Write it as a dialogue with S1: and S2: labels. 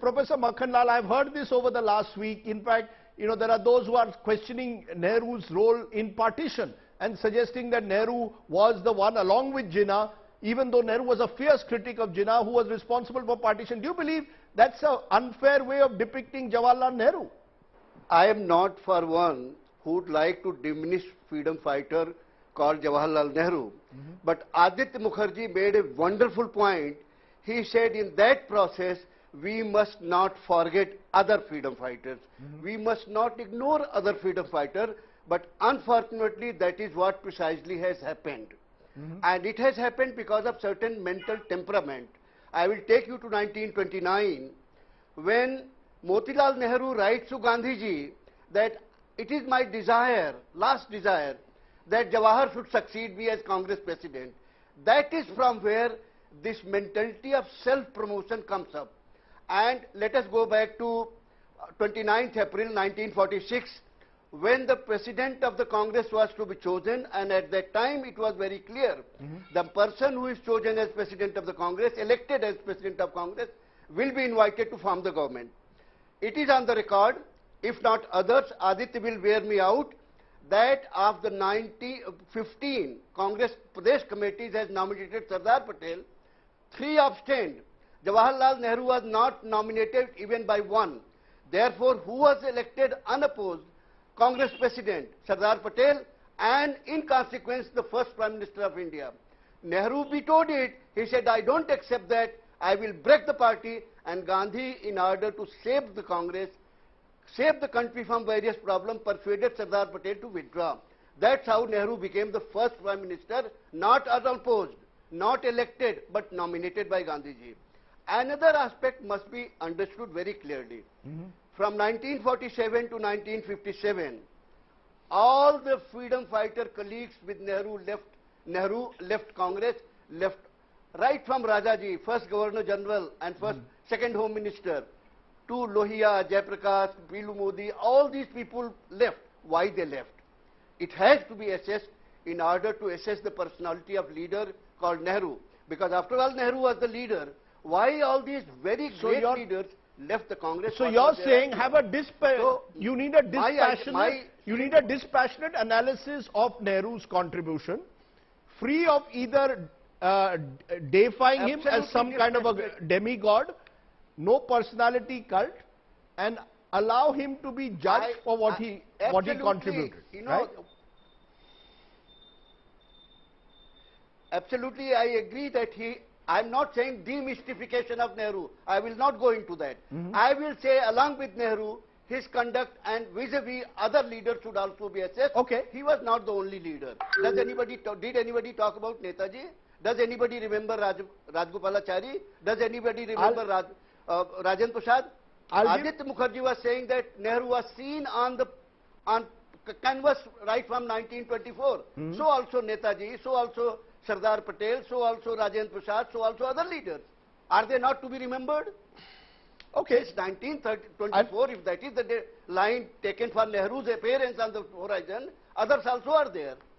S1: Professor Makkhan Lal, I've heard this over the last week. In fact, there are those who are questioning Nehru's role in partition and suggesting that Nehru was the one, along with Jinnah, even though Nehru was a fierce critic of Jinnah, who was responsible for partition. Do you believe that's an unfair way of depicting Jawaharlal Nehru?
S2: I am not for one who would like to diminish freedom fighter called Jawaharlal Nehru. But Aditya Mukherjee made a wonderful point. He said in that process, we must not forget other freedom fighters. We must not ignore other freedom fighters. But unfortunately, that is what precisely has happened. And it has happened because of certain mental temperament. I will take you to 1929, when Motilal Nehru writes to Gandhiji that it is my desire, last desire, that Jawahar should succeed me as Congress president. That is from where this mentality of self-promotion comes up. And let us go back to 29th April 1946, when the president of the Congress was to be chosen, and at that time it was very clear, the person who is chosen as president of the Congress, elected as president of Congress, will be invited to form the government. It is on the record, if not others, Aditya will bear me out, that of the 15 Congress Pradesh committees has nominated Sardar Patel, 3 abstained. Jawaharlal Nehru was not nominated even by one. Therefore, who was elected unopposed? Congress President Sardar Patel, and in consequence the first Prime Minister of India. Nehru vetoed it. He said, I don't accept that. I will break the party. And Gandhi, in order to save the Congress, save the country from various problems, persuaded Sardar Patel to withdraw. That's how Nehru became the first Prime Minister, not unopposed, not elected, but nominated by Gandhiji. Another aspect must be understood very clearly. From 1947 to 1957, all the freedom fighter colleagues with Nehru left Congress, left right from Rajaji, first Governor General and second Home Minister, to Lohia, Jayaprakash, Pilu Modi, all these people left. Why they left? It has to be assessed in order to assess the personality of leader called Nehru. Because after all, Nehru was the leader. Why all these very great leaders left the Congress?
S1: So you're saying you need a dispassionate analysis of Nehru's contribution, free of either deifying him as some kind of a demigod, no personality cult, and allow him to be judged for what he contributed. Right?
S2: Absolutely, I agree that I'm not saying demystification of Nehru. I will not go into that. I will say, along with Nehru, his conduct and vis-a-vis other leaders should also be assessed.
S1: Okay.
S2: He was not the only leader. Did anybody talk about Netaji? Does anybody remember Rajgopalachari? Does anybody remember Rajendra Prasad? Aditya Mukherjee was saying that Nehru was seen on canvas right from 1924. So also Netaji, so also Sardar Patel, so also Rajendra Prasad, so also other leaders. Are they not to be remembered? Okay, it's 1924, if that is the line taken for Nehru's appearance on the horizon, others also are there.